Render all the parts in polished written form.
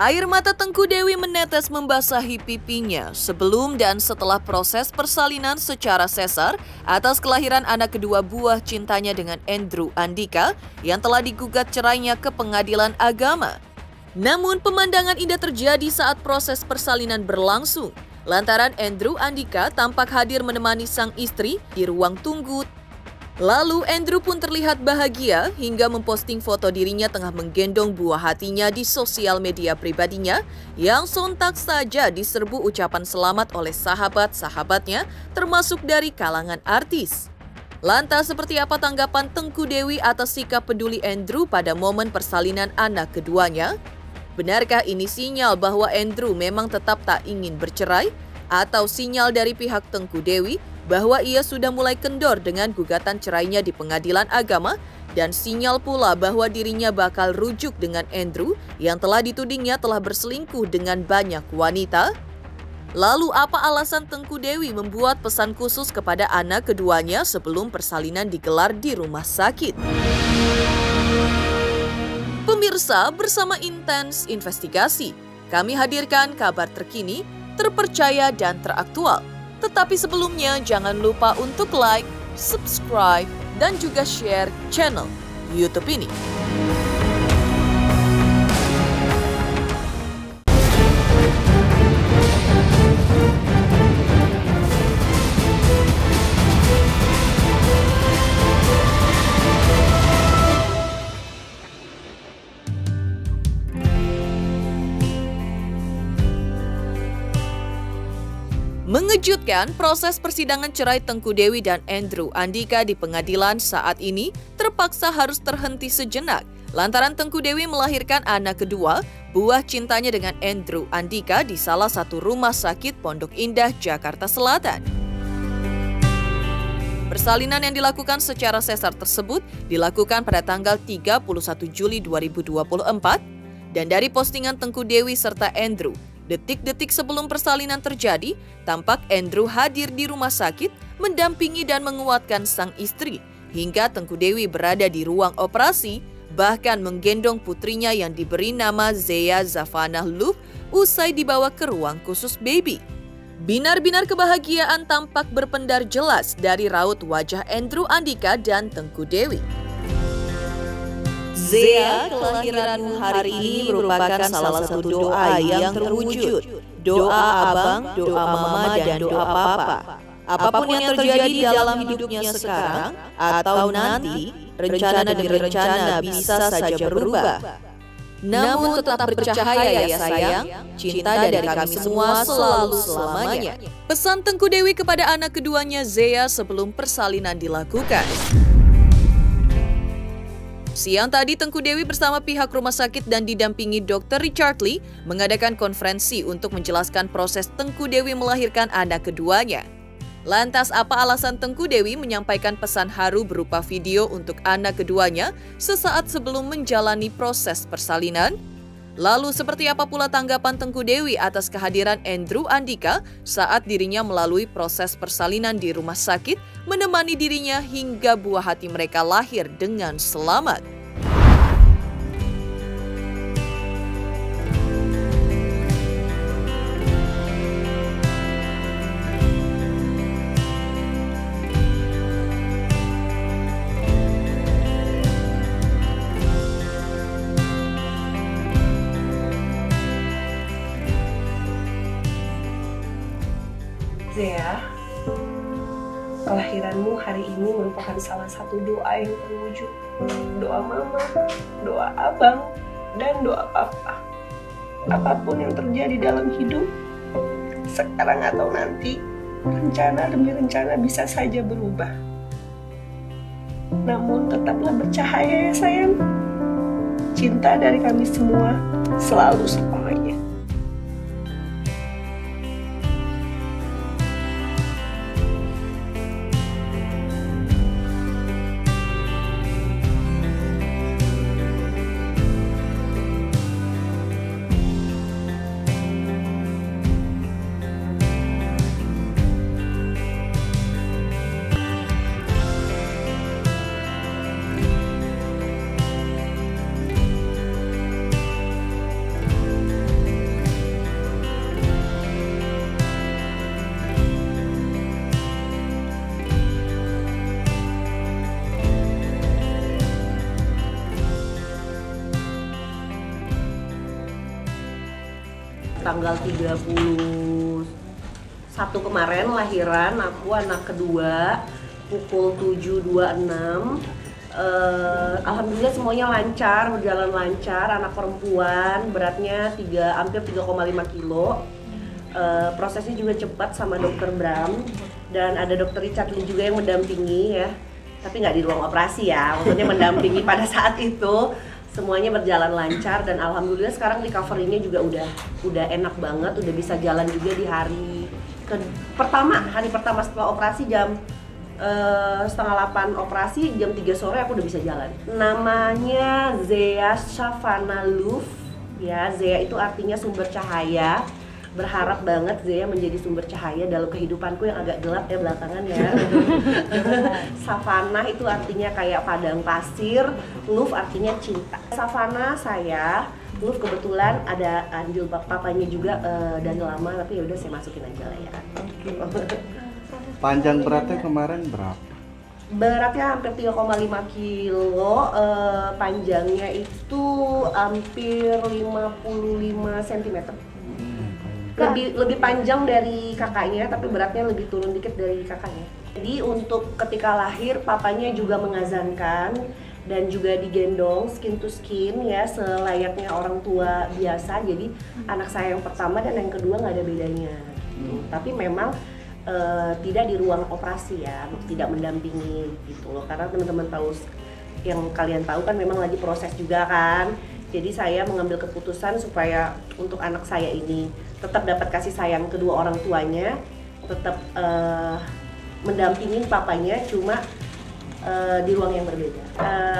Air mata Tengku Dewi menetes membasahi pipinya sebelum dan setelah proses persalinan secara sesar atas kelahiran anak kedua buah cintanya dengan Andrew Andika yang telah digugat cerainya ke Pengadilan Agama. Namun pemandangan indah terjadi saat proses persalinan berlangsung, lantaran Andrew Andika tampak hadir menemani sang istri di ruang tunggu. Lalu Andrew pun terlihat bahagia hingga memposting foto dirinya tengah menggendong buah hatinya di sosial media pribadinya yang sontak saja diserbu ucapan selamat oleh sahabat-sahabatnya termasuk dari kalangan artis. Lantas seperti apa tanggapan Tengku Dewi atas sikap peduli Andrew pada momen persalinan anak keduanya? Benarkah ini sinyal bahwa Andrew memang tetap tak ingin bercerai? Atau sinyal dari pihak Tengku Dewi bahwa ia sudah mulai kendor dengan gugatan cerainya di Pengadilan Agama dan sinyal pula bahwa dirinya bakal rujuk dengan Andrew yang telah ditudingnya telah berselingkuh dengan banyak wanita? Lalu apa alasan Tengku Dewi membuat pesan khusus kepada anak keduanya sebelum persalinan digelar di rumah sakit? Pemirsa, bersama Intens Investigasi, kami hadirkan kabar terkini, terpercaya dan teraktual. Tetapi sebelumnya jangan lupa untuk like, subscribe, dan juga share channel YouTube ini. Mengejutkan, proses persidangan cerai Tengku Dewi dan Andrew Andika di pengadilan saat ini terpaksa harus terhenti sejenak lantaran Tengku Dewi melahirkan anak kedua, buah cintanya dengan Andrew Andika di salah satu rumah sakit Pondok Indah, Jakarta Selatan. Persalinan yang dilakukan secara sesar tersebut dilakukan pada tanggal 31 Juli 2024 dan dari postingan Tengku Dewi serta Andrew, detik-detik sebelum persalinan terjadi, tampak Andrew hadir di rumah sakit, mendampingi dan menguatkan sang istri, hingga Tengku Dewi berada di ruang operasi, bahkan menggendong putrinya yang diberi nama Zea Zafanah Luf usai dibawa ke ruang khusus baby. Binar-binar kebahagiaan tampak berpendar jelas dari raut wajah Andrew Andika dan Tengku Dewi. Zea, kelahiranmu hari ini merupakan salah satu doa yang terwujud. Doa abang, doa mama, dan doa papa. Apapun yang terjadi dalam hidupnya sekarang atau nanti, rencana demi rencana bisa saja berubah. Namun tetap bercahaya ya sayang, cinta dari kami semua selalu selamanya. Pesan Tengku Dewi kepada anak keduanya Zea sebelum persalinan dilakukan. Siang tadi, Tengku Dewi bersama pihak rumah sakit dan didampingi Dr. Richard Lee mengadakan konferensi untuk menjelaskan proses Tengku Dewi melahirkan anak keduanya. Lantas, apa alasan Tengku Dewi menyampaikan pesan haru berupa video untuk anak keduanya sesaat sebelum menjalani proses persalinan? Lalu, seperti apa pula tanggapan Tengku Dewi atas kehadiran Andrew Andika saat dirinya melalui proses persalinan di rumah sakit, menemani dirinya hingga buah hati mereka lahir dengan selamat? Zea, kelahiranmu hari ini merupakan salah satu doa yang terwujud. Doa mama, doa abang, dan doa papa. Apapun yang terjadi dalam hidup, sekarang atau nanti, rencana demi rencana bisa saja berubah. Namun tetaplah bercahaya ya sayang. Cinta dari kami semua selalu selamanya. tanggal 31 kemarin lahiran, aku anak kedua pukul 7.26. Alhamdulillah semuanya lancar, berjalan lancar, anak perempuan, beratnya hampir 3,5 kilo. Prosesnya juga cepat sama dokter Bram, dan ada dokter Richard Lee juga yang mendampingi ya, tapi nggak di ruang operasi ya, maksudnya mendampingi pada saat itu. Semuanya berjalan lancar dan alhamdulillah sekarang recovery-nya juga udah enak banget, udah bisa jalan juga di hari pertama setelah operasi jam 7:30 operasi, jam 3 sore aku udah bisa jalan. Namanya Zea Shavana Love ya, Zea itu artinya sumber cahaya. Berharap banget Zea menjadi sumber cahaya dalam kehidupanku yang agak gelap ya belakangan ya. Savana itu artinya kayak padang pasir, Love artinya cinta. Savana saya, Love kebetulan ada andil papanya juga dan lama, tapi yaudah saya masukin aja lah ya. Panjang beratnya kemarin berapa? Beratnya hampir 3,5 kilo, panjangnya itu hampir 55 cm. Lebih panjang dari kakaknya, tapi beratnya lebih turun dikit dari kakaknya. Jadi untuk ketika lahir papanya juga mengazankan dan juga digendong skin to skin ya, selayaknya orang tua biasa. Jadi anak saya yang pertama dan yang kedua nggak ada bedanya gitu. Tapi memang tidak di ruang operasi ya, tidak mendampingi gitu loh, karena teman-teman tahu, yang kalian tahu kan memang lagi proses juga kan. Jadi saya mengambil keputusan supaya untuk anak saya ini tetap dapat kasih sayang kedua orang tuanya, tetap mendampingi papanya, cuma di ruang yang berbeda.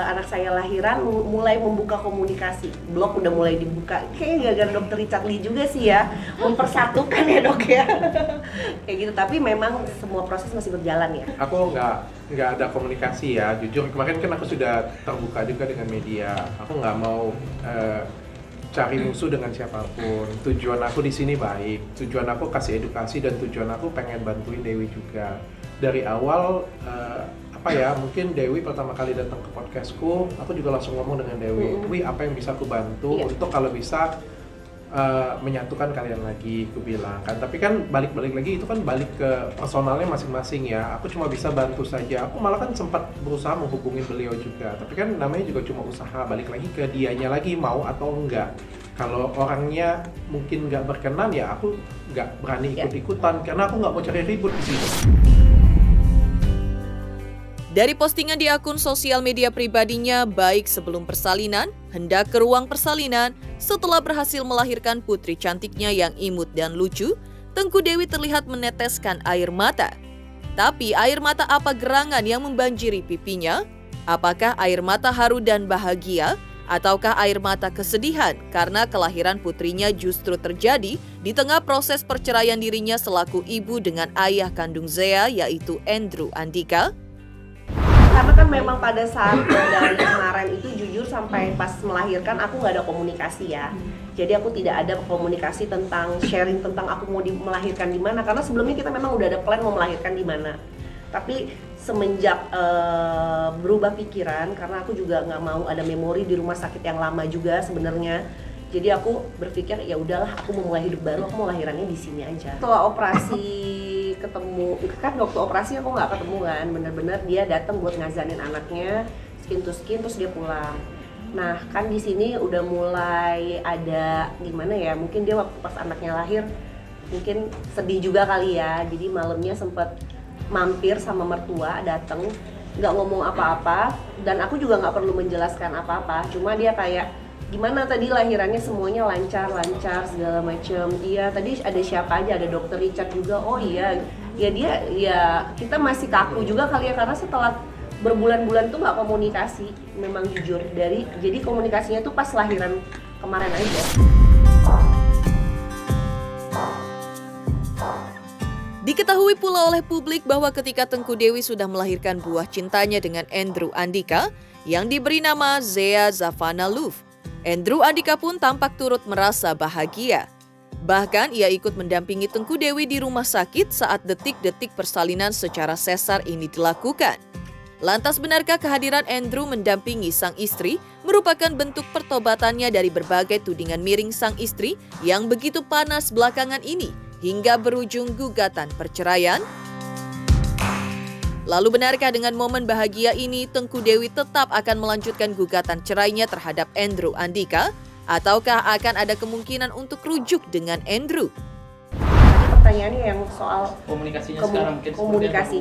Anak saya lahiran mulai membuka komunikasi, blog udah mulai dibuka, kayaknya gara-gara dokter Richard Lee juga sih ya, mempersatukan ya dok ya. Kayak gitu, tapi memang semua proses masih berjalan ya. Aku nggak ada komunikasi ya, jujur kemarin kan aku sudah terbuka juga dengan media. Aku nggak mau cari musuh dengan siapapun. Tujuan aku di sini baik, tujuan aku kasih edukasi dan tujuan aku pengen bantuin Dewi juga. Dari awal mungkin Dewi pertama kali datang ke podcastku, aku juga langsung ngomong dengan Dewi, Wi apa yang bisa aku bantu untuk kalau bisa menyatukan kalian lagi, aku bilang kan. Tapi kan balik lagi itu kan balik ke personalnya masing-masing ya. Aku cuma bisa bantu saja. Aku malah kan sempat berusaha menghubungi beliau juga. Tapi kan namanya juga cuma usaha, balik lagi ke dianya lagi mau atau enggak. Kalau orangnya mungkin nggak berkenan ya aku nggak berani ikut-ikutan karena aku nggak mau cari ribut di sini. Dari postingan di akun sosial media pribadinya, baik sebelum persalinan, hendak ke ruang persalinan, setelah berhasil melahirkan putri cantiknya yang imut dan lucu, Tengku Dewi terlihat meneteskan air mata. Tapi air mata apa gerangan yang membanjiri pipinya? Apakah air mata haru dan bahagia? Ataukah air mata kesedihan karena kelahiran putrinya justru terjadi di tengah proses perceraian dirinya selaku ibu dengan ayah kandung Zea, yaitu Andrew Andika? Karena kan memang pada saat dari kemarin itu jujur sampai pas melahirkan aku nggak ada komunikasi ya. Jadi aku tidak ada komunikasi tentang sharing tentang aku mau melahirkan di mana, karena sebelumnya kita memang udah ada plan mau melahirkan di mana. Tapi semenjak berubah pikiran, karena aku juga nggak mau ada memori di rumah sakit yang lama juga sebenarnya. Jadi aku berpikir ya udahlah, aku mau mulai hidup baru, aku mau lahirannya di sini aja. Setelah operasi ketemu, kan waktu operasi aku nggak ketemu kan, bener-bener dia datang buat ngazanin anaknya skin to skin, terus dia pulang. Nah kan di sini udah mulai ada gimana ya, mungkin dia waktu pas anaknya lahir mungkin sedih juga kali ya, jadi malamnya sempet mampir sama mertua, datang nggak ngomong apa-apa dan aku juga nggak perlu menjelaskan apa-apa, cuma dia kayak gimana tadi lahirannya semuanya lancar segala macam. Iya tadi ada siapa aja, ada dokter Richard juga. Oh iya ya, dia ya kita masih kaku juga kali ya, karena setelah berbulan-bulan tuh nggak komunikasi, memang jujur. Jadi komunikasinya tuh pas lahiran kemarin aja. Diketahui pula oleh publik bahwa ketika Tengku Dewi sudah melahirkan buah cintanya dengan Andrew Andika yang diberi nama Zea Shavana Love, Andrew Andika pun tampak turut merasa bahagia. Bahkan ia ikut mendampingi Tengku Dewi di rumah sakit saat detik-detik persalinan secara sesar ini dilakukan. Lantas benarkah kehadiran Andrew mendampingi sang istri merupakan bentuk pertobatannya dari berbagai tudingan miring sang istri yang begitu panas belakangan ini hingga berujung gugatan perceraian? Lalu benarkah dengan momen bahagia ini Tengku Dewi tetap akan melanjutkan gugatan cerainya terhadap Andrew Andika? Ataukah akan ada kemungkinan untuk rujuk dengan Andrew? Pertanyaannya yang soal komunikasinya sekarang mungkin komunikasi.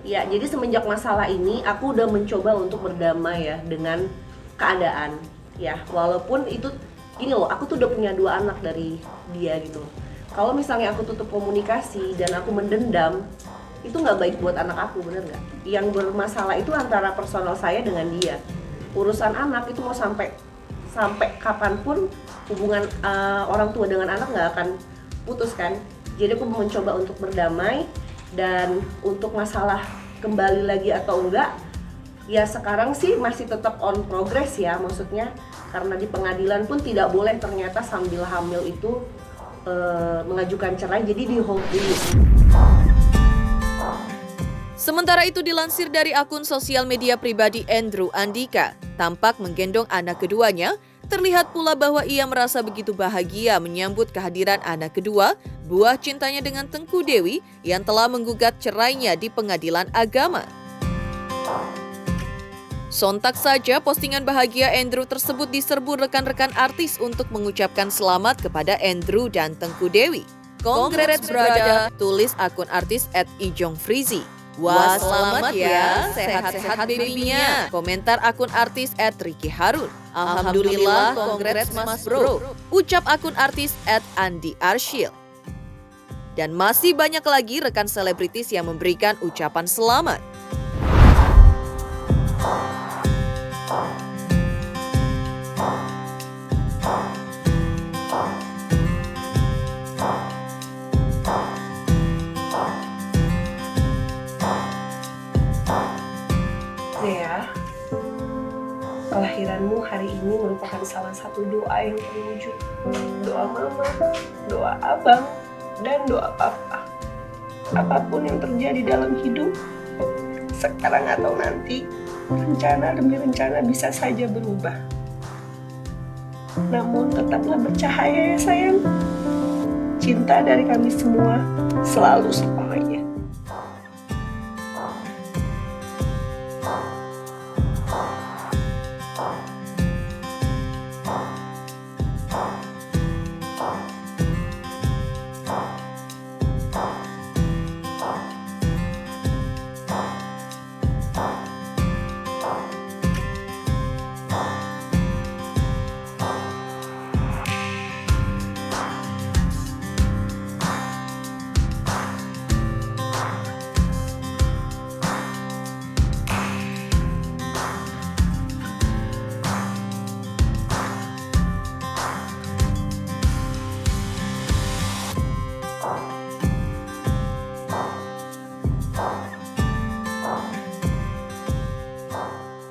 Ya, jadi semenjak masalah ini aku udah mencoba untuk berdamai ya dengan keadaan. Ya, walaupun itu ini loh, aku tuh udah punya 2 anak dari dia gitu. Kalau misalnya aku tutup komunikasi dan aku mendendam, itu nggak baik buat anak aku, bener nggak? Yang bermasalah itu antara personal saya dengan dia. Urusan anak itu mau sampai kapanpun hubungan orang tua dengan anak nggak akan putus kan. Jadi aku mencoba untuk berdamai. Dan untuk masalah kembali lagi atau enggak, ya sekarang sih masih tetap on progress ya, maksudnya karena di pengadilan pun tidak boleh ternyata sambil hamil itu mengajukan cerai, jadi di hold dulu. Sementara itu dilansir dari akun sosial media pribadi Andrew Andika, tampak menggendong anak keduanya. Terlihat pula bahwa ia merasa begitu bahagia menyambut kehadiran anak kedua, buah cintanya dengan Tengku Dewi yang telah menggugat cerainya di pengadilan agama. Sontak saja postingan bahagia Andrew tersebut diserbu rekan-rekan artis untuk mengucapkan selamat kepada Andrew dan Tengku Dewi. Congrats brother, tulis akun artis @ijongfrizi. Wah, selamat ya, sehat-sehat babynya. Komentar akun artis @Ricky Harun. Alhamdulillah, congrats mas bro. Ucap akun artis @Andi Arshil. Dan masih banyak lagi rekan selebritis yang memberikan ucapan selamat. Kelahiranmu hari ini merupakan salah satu doa yang terwujud. Doa mama, doa abang, dan doa papa. Apapun yang terjadi dalam hidup, sekarang atau nanti, rencana demi rencana bisa saja berubah. Namun tetaplah bercahaya ya sayang. Cinta dari kami semua selalu selamanya.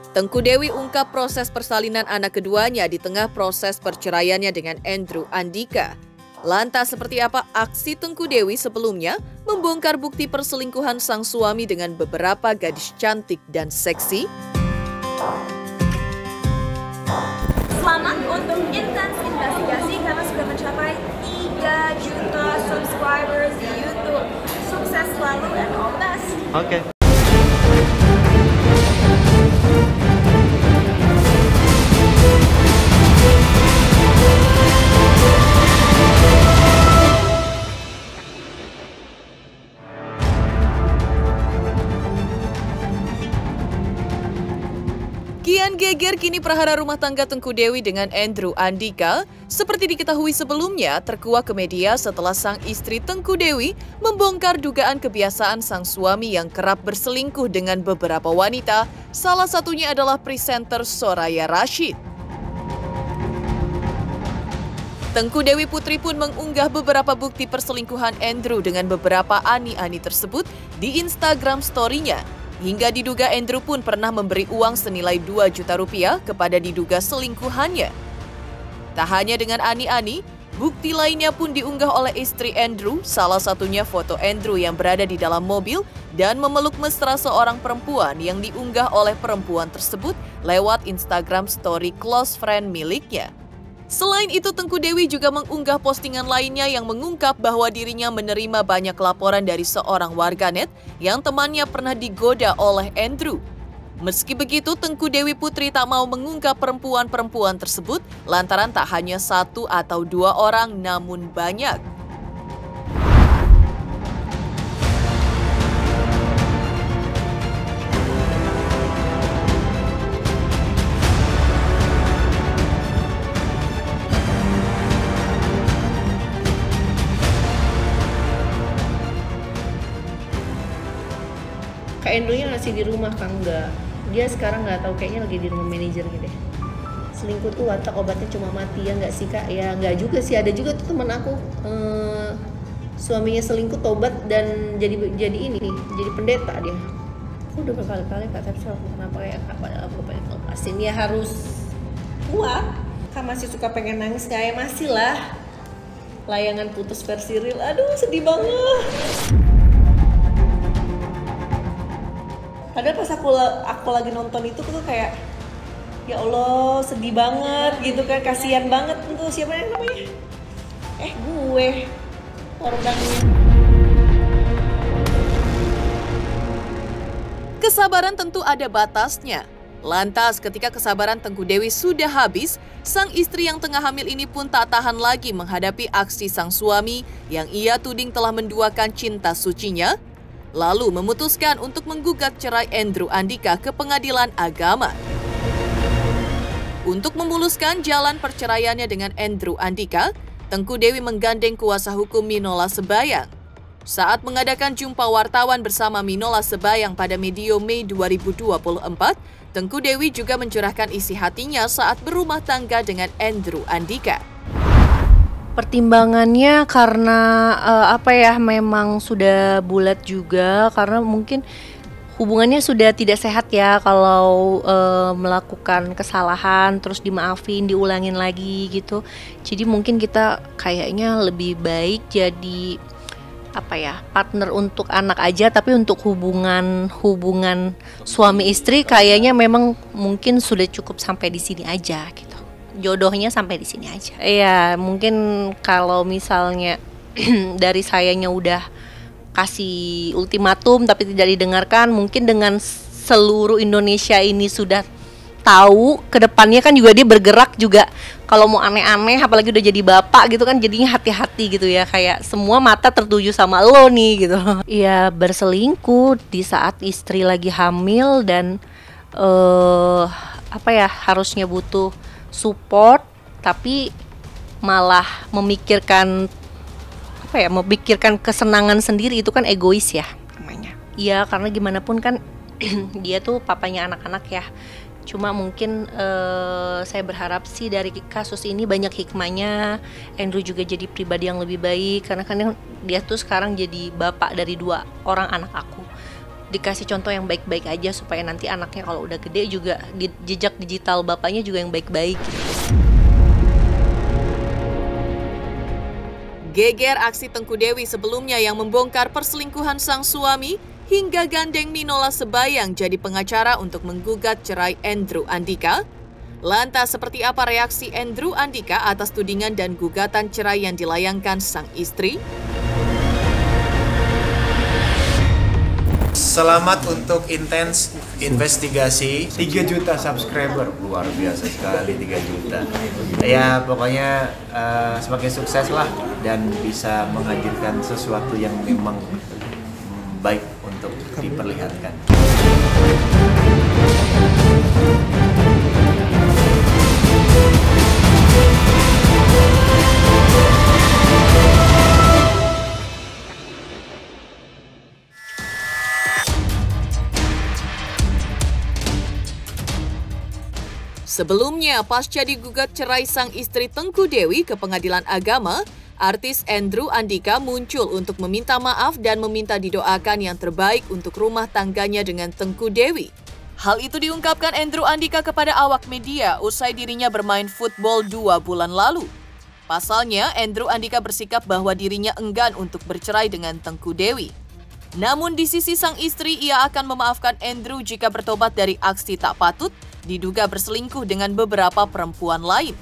Tengku Dewi ungkap proses persalinan anak keduanya di tengah proses perceraiannya dengan Andrew Andika. Lantas seperti apa aksi Tengku Dewi sebelumnya membongkar bukti perselingkuhan sang suami dengan beberapa gadis cantik dan seksi? Selamat untuk Intens Investigasi karena sudah mencapai 3 juta subscribers di YouTube. Sukses selalu and all the best. Oke. Kian geger kini prahara rumah tangga Tengku Dewi dengan Andrew Andika. Seperti diketahui sebelumnya, terkuak ke media setelah sang istri Tengku Dewi membongkar dugaan kebiasaan sang suami yang kerap berselingkuh dengan beberapa wanita. Salah satunya adalah presenter Soraya Rashid. Tengku Dewi Putri pun mengunggah beberapa bukti perselingkuhan Andrew dengan beberapa ani-ani tersebut di Instagram story-nya. Hingga diduga Andrew pun pernah memberi uang senilai 2 juta rupiah kepada diduga selingkuhannya. Tak hanya dengan ani-ani, Bukti lainnya pun diunggah oleh istri Andrew, salah satunya foto Andrew yang berada di dalam mobil dan memeluk mesra seorang perempuan yang diunggah oleh perempuan tersebut lewat Instagram story close friend miliknya. Selain itu, Tengku Dewi juga mengunggah postingan lainnya yang mengungkap bahwa dirinya menerima banyak laporan dari seorang warganet yang temannya pernah digoda oleh Andrew. Meski begitu, Tengku Dewi Putri tak mau mengungkap perempuan-perempuan tersebut lantaran tak hanya 1 atau 2 orang namun banyak. Kak Andrew-nya masih di rumah kan? Enggak. Dia sekarang nggak tahu, kayaknya lagi di rumah manajernya deh. Selingkuh tuh watak obatnya cuma mati, ya nggak sih Kak? Ya nggak juga sih, ada juga tuh teman aku suaminya selingkuh tobat dan jadi pendeta dia. Aku udah berkali-kali Kak, tapi kenapa ya Kak, padahal aku pengen lepasin. Ya harus kuat. Kak masih suka pengen nangis nggak ya? Masih lah. Layangan putus versi real, aduh sedih banget. Padahal pas aku lagi nonton itu tuh kayak ya Allah sedih banget gitu kan, kasihan banget tuh siapa yang namanya? Gue korbannya. Kesabaran tentu ada batasnya. Lantas ketika kesabaran Tengku Dewi sudah habis, sang istri yang tengah hamil ini pun tak tahan lagi menghadapi aksi sang suami yang ia tuding telah menduakan cinta sucinya, lalu memutuskan untuk menggugat cerai Andrew Andika ke pengadilan agama. Untuk memuluskan jalan perceraiannya dengan Andrew Andika, Tengku Dewi menggandeng kuasa hukum Minola Sebayang. Saat mengadakan jumpa wartawan bersama Minola Sebayang pada medio Mei 2024, Tengku Dewi juga mencurahkan isi hatinya saat berumah tangga dengan Andrew Andika. Pertimbangannya karena memang sudah bulat juga, karena mungkin hubungannya sudah tidak sehat ya kalau melakukan kesalahan terus dimaafin, diulangin lagi gitu. Jadi mungkin kita kayaknya lebih baik jadi partner untuk anak aja, tapi untuk hubungan suami istri kayaknya memang mungkin sudah cukup sampai di sini aja gitu. Jodohnya sampai di sini aja. Iya, mungkin kalau misalnya dari sayanya udah kasih ultimatum tapi tidak didengarkan, mungkin dengan seluruh Indonesia ini sudah tahu, kedepannya kan juga dia bergerak juga. Kalau mau aneh-aneh, apalagi udah jadi bapak gitu kan, jadinya hati-hati gitu ya, kayak semua mata tertuju sama lo nih gitu. Iya, berselingkuh di saat istri lagi hamil dan harusnya butuh support, tapi malah memikirkan kesenangan sendiri, itu kan egois ya namanya. Iya, karena gimana pun kan dia tuh papanya anak-anak ya. Cuma mungkin saya berharap sih dari kasus ini banyak hikmahnya, Andrew juga jadi pribadi yang lebih baik, karena kan dia tuh sekarang jadi bapak dari 2 orang anak aku. Dikasih contoh yang baik-baik aja supaya nanti anaknya kalau udah gede juga di jejak digital bapaknya juga yang baik-baik. Geger aksi Tengku Dewi sebelumnya yang membongkar perselingkuhan sang suami hingga gandeng Minola Sebayang jadi pengacara untuk menggugat cerai Andrew Andika. Lantas seperti apa reaksi Andrew Andika atas tudingan dan gugatan cerai yang dilayangkan sang istri? Selamat untuk intens investigasi 3 juta subscriber, luar biasa sekali 3 juta. Ya pokoknya semakin sukses lah dan bisa menghadirkan sesuatu yang memang baik untuk diperlihatkan. Sebelumnya, pasca digugat cerai sang istri Tengku Dewi ke pengadilan agama, artis Andrew Andika muncul untuk meminta maaf dan meminta didoakan yang terbaik untuk rumah tangganya dengan Tengku Dewi. Hal itu diungkapkan Andrew Andika kepada awak media usai dirinya bermain football 2 bulan lalu. Pasalnya, Andrew Andika bersikap bahwa dirinya enggan untuk bercerai dengan Tengku Dewi. Namun di sisi sang istri, ia akan memaafkan Andrew jika bertobat dari aksi tak patut, diduga berselingkuh dengan beberapa perempuan lain.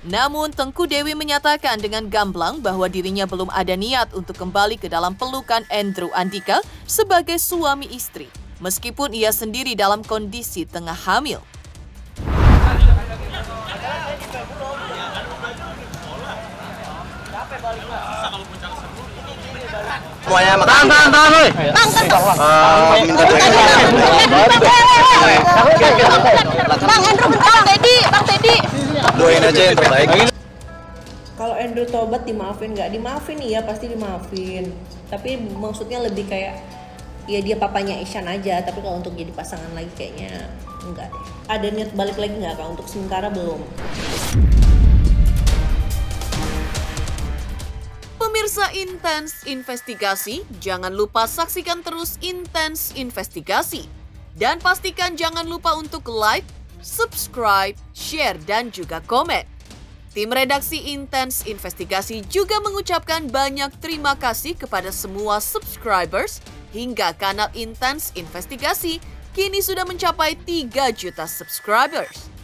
Namun Tengku Dewi menyatakan dengan gamblang bahwa dirinya belum ada niat untuk kembali ke dalam pelukan Andrew Andika sebagai suami istri, meskipun ia sendiri dalam kondisi tengah hamil. Semuanya tahan, woi. Bang Andrew bentar, Bang Teddy. Doain aja yang terbaik. Kalau Andrew tobat dimaafin nggak? Dimaafin, iya pasti dimaafin. Tapi maksudnya lebih kayak ya dia papanya Ishan aja. Tapi kalau untuk jadi pasangan lagi kayaknya enggak deh. Ada niat balik lagi nggak? Kalau untuk sementara belum. Pemirsa Intens Investigasi, jangan lupa saksikan terus Intens Investigasi. Dan pastikan jangan lupa untuk like, subscribe, share, dan juga komen. Tim redaksi Intens Investigasi juga mengucapkan banyak terima kasih kepada semua subscribers hingga kanal Intens Investigasi kini sudah mencapai 3 juta subscribers.